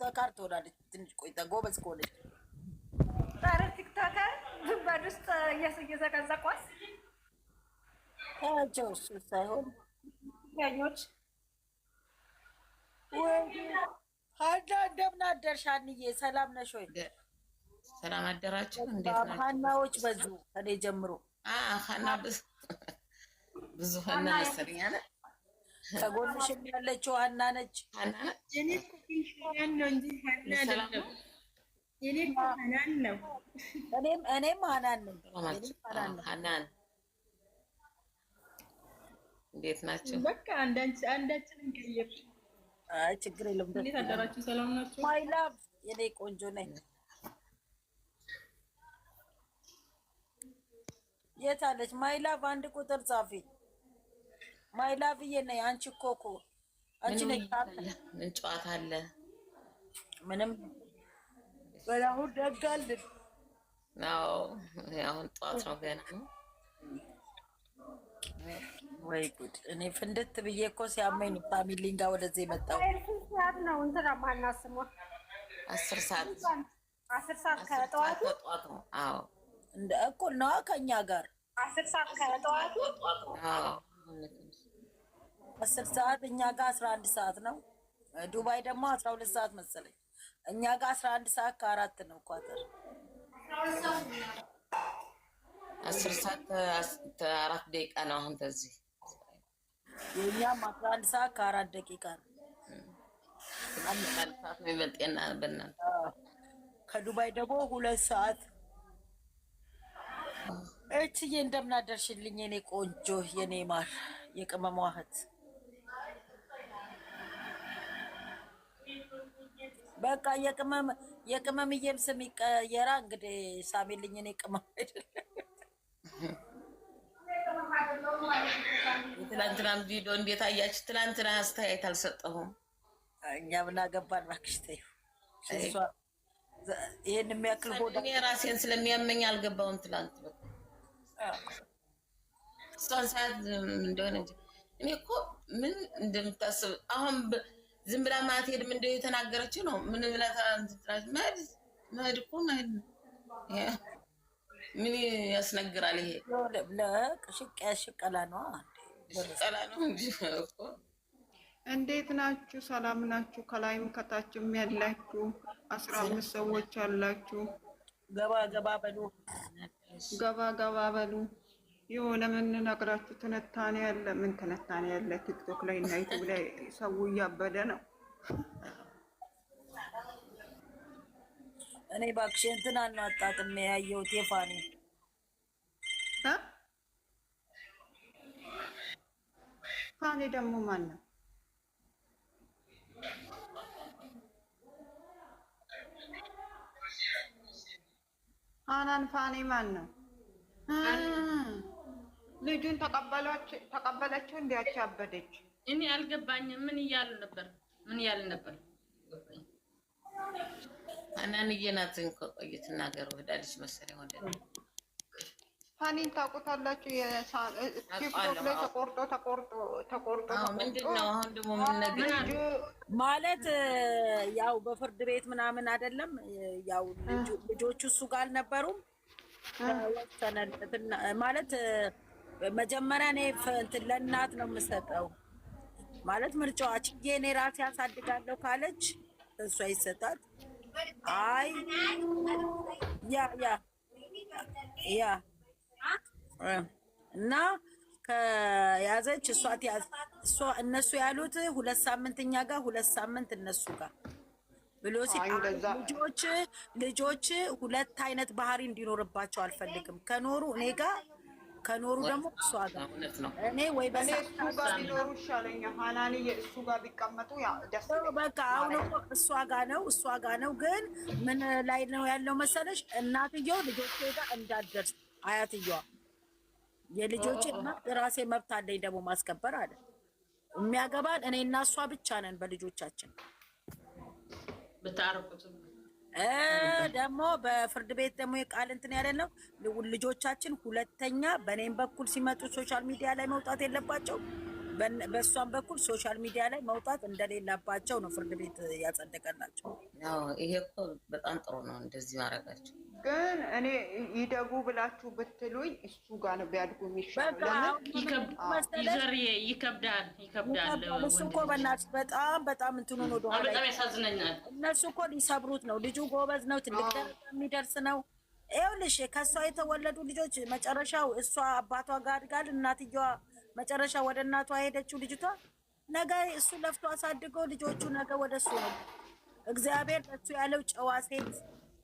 ቲክቶከር ትሆናለች ትንሽ ቆይታ ጎበዝ ከሆነች። ዛሬ ቲክቶከር ድንበር ውስጥ እየዘቀዘቋት ታቸው እሱ ሳይሆን ያኞች ወይ ሀና እንደምን አደርሽ? ሀንዬ ሰላም ነሽ ወይ? ሰላም አደራችሁ። እንዴት ናችሁ? ሀናዎች በዙ ከኔ ጀምሮ ሀና ብዙ ሀና መሰለኝ አለ። ከጎንሽም ያለችው ሀና ነች። የኔ እኮ ሀናን ነው እንጂ ሀና አይደለም። የኔ እኮ ሀናን ነው። እኔም ሀናን ነኝ። ሀናን እንዴት ናቸው? በቃ አንዳችን እንቀይር። አይ ችግር የለም። እንዴት አደራችሁ? ሰላም ናችሁ? ማይ ላቭ የኔ ቆንጆ ነኝ። የት አለች ማይ ላቭ? አንድ ቁጥር ጻፊ። ማይ ላቭዬ ነኝ። አንቺ ኮኮ አንቺ ነኝ። ምን ጨዋታ አለ? ምንም በላሁን ደጋልን ነው። አሁን ጠዋት ነው ገና። ወይ ጉድ! እኔ ፍንድት ብዬ እኮ ሲያመኝ ነው ፋሚሊን ጋር ወደዚህ የመጣው። ሰዓት ነው እንትና ማናት ስሟ 10 ሰዓት 10 ሰዓት ከጠዋቱ። አዎ እንደ እኩል ነው ከኛ ጋር 10 ሰዓት ከጠዋቱ። አዎ 10 ሰዓት እኛ ጋር 11 ሰዓት ነው። ዱባይ ደግሞ 12 ሰዓት መሰለኝ። እኛ ጋር 11 ሰዓት ከ4 ነው ኳተር 10 ሰዓት 4 ደቂቃ ነው። አሁን ተዚህ የኛም 11 ሰዓት ከ4 ደቂቃ ነው። አንድ ሰዓት ነው ይበልጥና በእናንተ ከዱባይ ደግሞ 2 ሰዓት። እቺዬ እንደምን አደርሽልኝ የኔ ቆንጆ የኔ ማር የቅመሟ እህት። በቃ የቅመምዬም ስም ይቀየራ እንግዲህ ሳሚልኝ። እኔ ቅመም አይደለም። የትላንትናም ቪዲዮ እንዴት አያችሁ? ትላንትና አስተያየት አልሰጠሁም። እኛ ምን አገባን እባክሽ ተይው። ይሄን የሚያክል ሆዳ እኔ ራሴን ስለሚያመኝ አልገባውም። ትላንት በቃ እሷን ሰዓት እንደሆነ እንጂ እኔ እኮ ምን እንደምታስብ አሁን ዝም ብላ ማትሄድም እንደው የተናገረችው ነው። ምን ብላ ታንትራሽ መሄድ እኮ መሄድ ምን ያስነግራል? ይሄ ለቅሽቅ ያሽቀላ ነው ሽቀላ ነው እንጂ እኮ። እንዴት ናችሁ? ሰላም ናችሁ? ከላይም ከታችም ያላችሁ 15 ሰዎች አላችሁ። ገባ ገባ በሉ፣ ገባ ገባ በሉ። የሆነ ምን ነግራችሁ ትንታኔ ያለ ምን ትንታኔ ያለ ቲክቶክ ላይ እና ዩቲዩብ ላይ ሰው እያበደ ነው። እኔ እባክሽ እንትን አናጣጥም ያየሁት የፋኒ ፋኒ ደግሞ ማን ነው? አናን ፋኒ ማን ነው? ልጁን ተቀበለችው እንዲያች አበደች። እኔ አልገባኝም። ምን እያሉ ነበር? አናንዬ ናት እንኳ ቆይት እናገር ወዳልሽ መሰለኝ። ወደ ፋኒን ታውቁታላችሁ? ቲክቶክ ላይ ተቆርጦ ምንድን ነው አሁን ደግሞ ምን ነገር ማለት ያው በፍርድ ቤት ምናምን አይደለም። ያው ልጆቹ እሱ ጋር አልነበሩም ማለት መጀመሪያ እኔ እንትን ለእናት ነው የምሰጠው ማለት ምርጫዋ ችዬ እኔ ራሴ ያሳድጋለሁ ካለች እሷ ይሰጣት። አይ ያ እና ከያዘች እሷ እነሱ ያሉት 2 ሳምንት እኛ ጋር 2 ሳምንት እነሱ ጋር ብሎ ልጆች 2 አይነት ባህሪ እንዲኖርባቸው አልፈልግም። ከኖሩ እኔ ጋር ከኖሩ ደግሞ እሷ ጋር እኔ ወይ በእሱ ጋር ቢኖሩ ይሻለኛል። ሀናንዬ እሱ ጋር ቢቀመጡ ደስ በቃ አሁን እሷ ጋር ነው። ግን ምን ላይ ነው ያለው መሰለሽ? እናትየው ልጆቼ ጋር እንዳትደርስ አያትየዋ የልጆቼ መብት ራሴ መብት አለኝ ደግሞ ማስከበር አለ። የሚያገባን እኔ እና እሷ ብቻ ነን በልጆቻችን። በታረቁት ደግሞ በፍርድ ቤት ደግሞ የቃል እንትን ያለ ነው። ልጆቻችን ሁለተኛ በእኔም በኩል ሲመጡ ሶሻል ሚዲያ ላይ መውጣት የለባቸው። በእሷም በኩል ሶሻል ሚዲያ ላይ መውጣት እንደሌለባቸው ነው ፍርድ ቤት ያጸደቀላቸው። ይሄ እኮ በጣም ጥሩ ነው እንደዚህ ማድረጋቸው። ግን እኔ ይደጉ ብላችሁ ብትሉኝ እሱ ጋር ነው ቢያድጉ የሚሻለው። ይከብዳል። እሱ እኮ በእናትሽ በጣም እንትኑን ወደኋላ በጣም ያሳዝነኛል። እነሱ እኮ ሊሰብሩት ነው። ልጁ ጎበዝ ነው፣ ትልቅ ደረጃ የሚደርስ ነው። ይኸውልሽ ከእሷ የተወለዱ ልጆች መጨረሻው እሷ አባቷ ጋር አድጋል። እናትየዋ መጨረሻ ወደ እናቷ ሄደችው ልጅቷ። ነገ እሱ ለፍቶ አሳድገው ልጆቹ ነገ ወደ እሱ ነው። እግዚአብሔር ለሱ ያለው ጨዋ ሴት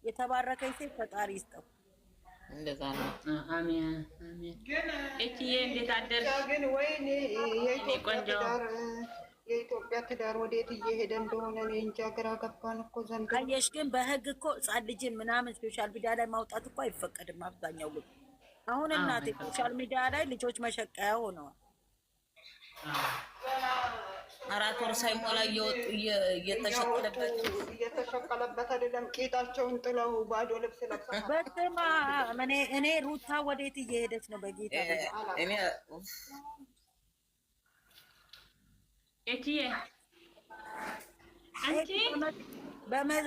የተባረከች ሴት ፈጣሪ ይስጠው። እንደዛ ነው። አሜን አሜን። እትዬ እንዴት አደርሽ? ግን ወይኔ የኢትዮጵያ ትዳር ወዴት እየሄደ እንደሆነ እኔ እንጃ፣ ግራ ገባን እኮ ዘንድሮ። አየሽ ግን በህግ እኮ ሕፃን ልጅን ምናምን ሶሻል ሚዲያ ላይ ማውጣት እኮ አይፈቀድም። አብዛኛው ልጅ አሁን እናቴ ሶሻል ሚዲያ ላይ ልጆች መሸቀያ ሆነዋል። 4 ወር ሳይሞላ እየወጡ እየተሸቀለበት አይደለም። ቄጣቸውን ጥለው ባዶ ልብስ ለብሰው በስማ እኔ ሩታ ወዴት እየሄደች ነው? በጌታ እኔ እትዬ አንቺ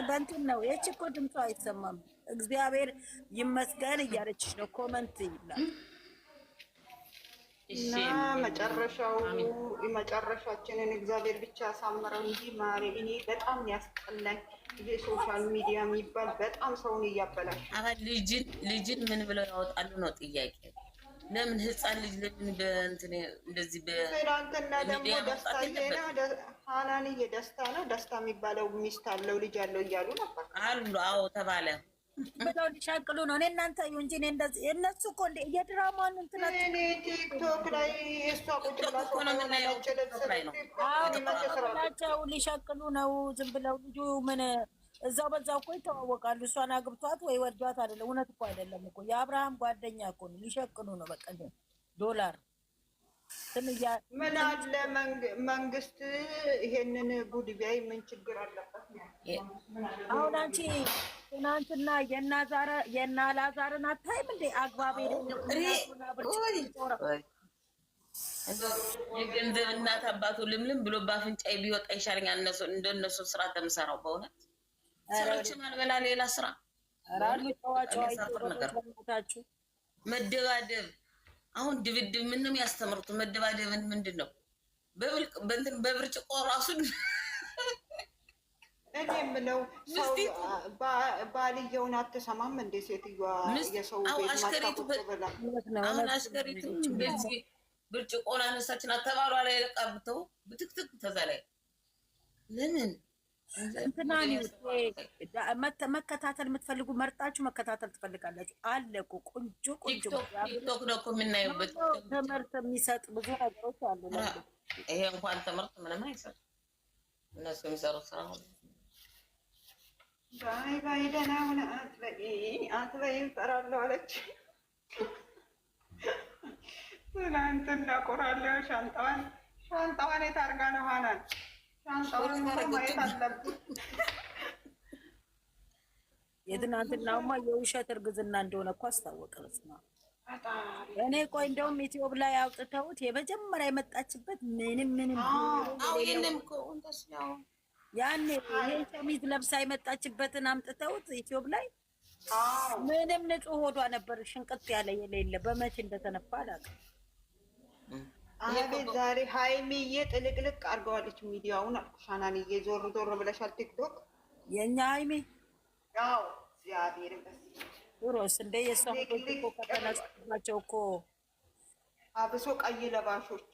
በእንትን ነው የች እኮ ድምጿ አይሰማም። እግዚአብሔር ይመስገን እያለችሽ ነው። ኮመንት ይላል እና መጨረሻችንን እግዚአብሔር ብቻ ያሳምረው እንጂ ማሪ፣ እኔ በጣም ያስጠላኝ ይሄ ሶሻል ሚዲያ የሚባል በጣም ሰውን እያበላሽ። ልጅን ምን ብለው ያወጣሉ ነው ጥያቄ። ለምን ህፃን ልጅ ለምን በእንትን እንደዚህ ትናንትና ደግሞ ደስታዬና ሀናንዬ ደስታ ነው ደስታ የሚባለው ሚስት አለው ልጅ አለው እያሉ ነበር አሉ። አዎ ተባለ ብለው ሊሻቅሉ ነው። እኔ እናንተ እንጂ እኔ እንደዚህ እነሱ እኮ እንደ የድራማን እንትን እኔ ቲክቶክ ላይ እሷ ቁጭ ብላ ናቸው ሊሻቅሉ ነው። ዝም ብለው ልጁ ምን እዛው በዛው እኮ ይተዋወቃሉ። እሷን አግብቷት ወይ ወዷት አይደለም። እውነት እኮ አይደለም እኮ የአብርሃም ጓደኛ እኮ ነው። ሊሸቅሉ ነው በቃ $። ምን አለ መንግስት ይሄንን ጉድ ቢያይ ምን ችግር አለበት? አሁን አንቺ ትናንትና የናላዛርን አታይም እንዴ? አግባብ የገንዘብ እናት አባቱ ልምልም ብሎ በአፍንጫዬ ቢወጣ ይሻለኛል። እንደነሱ ስራ ተምሰራው በእውነት ሰዎችን አልበላ ሌላ ስራ መደባደብ። አሁን ድብድብ ምንም ያስተምሩት መደባደብን ምንድን ነው? በብርጭቆ ራሱን እኔ የምለው ባልየውን አትሰማም እንደ ሴትዮዋ የሰው ቤት ማታቆበላ አሁን አሽከሪቱ እንደዚህ ብርጭቆን አነሳችን አተባሏ ላይ ለቃብተው ብትክትክ ተዛ ላይ ለምን እንትናኒ መከታተል የምትፈልጉ መርጣችሁ መከታተል ትፈልጋላችሁ። አለ እኮ ቆንጆ ቲክቶክ ነው እኮ የምናየውበት ትምህርት የሚሰጥ ብዙ ነገሮች አሉ። ይሄ እንኳን ትምህርት ምንም አይሰጥ እነሱ የሚሰሩት ስራ ሁሉ ባይ ደህና ሆነ አትበይ እፈራለሁ አለች። ትናንትና ቆራሌው ሻንጣዋን የት አድርጋ ነው ሀናን? ሻንጣዋን ማየት አለብን። የትናንትናውማ የውሸት እርግዝና እንደሆነ እኮ አስታወቀ። እኔ ቆይ እንደውም ዩቲዩብ ላይ አውጥተውት የመጀመሪያ የመጣችበት ምንም ያኔ ይሄን ሸሚዝ ለብሳ የመጣችበትን አምጥተውት ዩቲዩብ ላይ ምንም ንጹህ ሆዷ ነበር ሽንቅጥ ያለ የሌለ በመቼ እንደተነፋ አላውቅም። አቤት ዛሬ ሀይሚዬ ጥልቅልቅ አድርገዋለች ሚዲያውን። ሻናንዬ ዞር ብለሻል ቲክቶክ የእኛ ሀይሚ ያው እግዚአብሔር ሮስ እንደ የሷ እኮ ከተነሳቸው እኮ አብሶ ቀይ ለባሾች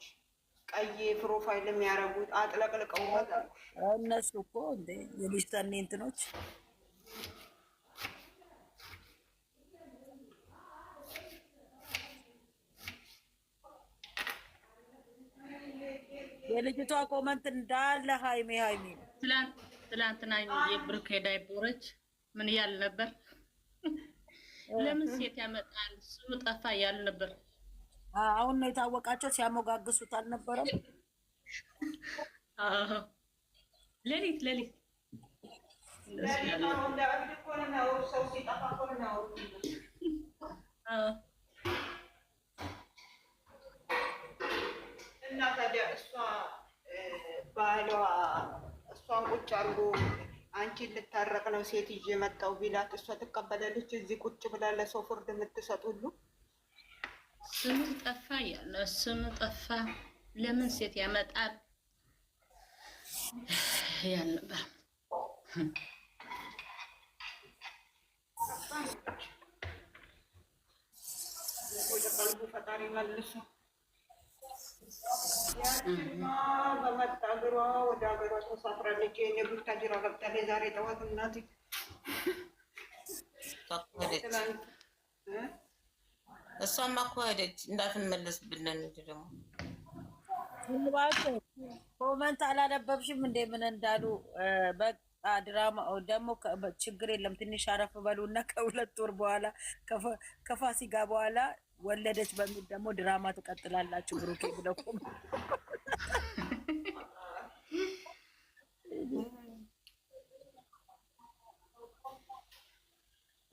ቀይ ፕሮፋይል የሚያረጉት አጥለቅልቀው እነሱ እኮ እንደ የሊስተኔ እንትኖች የልጅቷ ኮመንት እንዳለ ሃይሜ ትላንትና የብሩክ ዳይቦረች ምን እያለ ነበር? ለምን ሴት ያመጣል ስሙ ጠፋ እያሉ ነበር። አሁን ነው የታወቃቸው። ሲያሞጋግሱት አልነበረም? ሌሊት እና ታዲያ እሱ እሷን ቁጭ አድርጎ አንቺን ልታረቅ ነው ሴት ይዤ መጣሁ ቢላት እሷ ትቀበላለች? እዚህ ቁጭ ብላ ለሰው ፍርድ የምትሰጥ ሁሉ ስሙ ጠፋ ያለ ስሙ ጠፋ። ለምን ሴት ያመጣል ያን ነበር። ወደ ቀልቡ ፈጣሪ መልሶ ያቺማ በመጣ እግሯ ወደ ሀገሯ ተሳፍራለች። የኔ ቡታጅራ ገብታለች ዛሬ ጠዋት እናቴ እሷማ እኮ ሄደች እንዳትመለስ ብለን እንጂ ደግሞ ኮመንት አላነበብሽም እንዴ? ምን እንዳሉ በቃ ድራማ ደግሞ ችግር የለም ትንሽ አረፍ በሉና ከ2 ወር በኋላ ከፋሲካ በኋላ ወለደች በሚል ደግሞ ድራማ ትቀጥላላችሁ ብሩኬ ብለው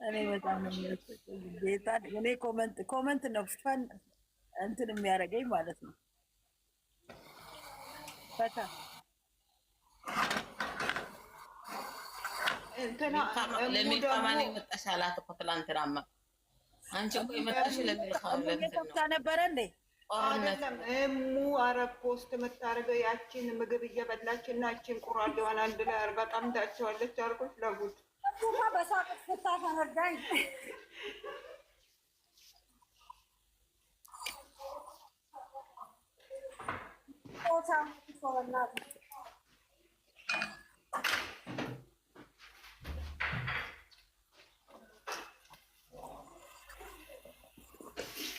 እኔ በጣም ጌታ እኔ ኮመንት ነው ፈን እንትን የሚያደርገኝ ማለት ነው። ፈታ እንትና ለሚልካማን የመጣሽ አላት እኮ ትላንትናማ አንቺ እኮ የመጣሽ ለሚልካም ነበረ እንዴ? አይደለም እሙ አረብ ፖስት የምታደርገው ያቺን ምግብ እየበላች እና ያቺን ቁራሌዋን አንድ ላይ አርጋ ጠምዳቸዋለች አልኩሽ። ለጉድ በሳቅ ስታፈነዳኝ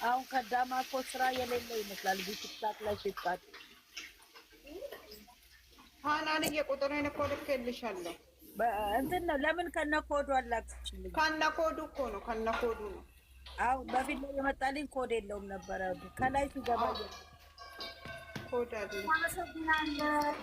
አሁን ከዳማ እኮ ስራ የሌለው ይመስላል። ቲክታክ ላይ ሲጣጥ ሃናን የቁጥሬን እኮ ልኬልሻለሁ። እንትን ነው ለምን ከነኮዱ አላክችልኝ? ከነኮዱ እኮ ነው ከነኮዱ ነው። አሁን በፊት ላይ የመጣልኝ ኮድ የለውም ነበረ። ከላይ ሲገባ ኮድ አለ። አመሰግናለሁ።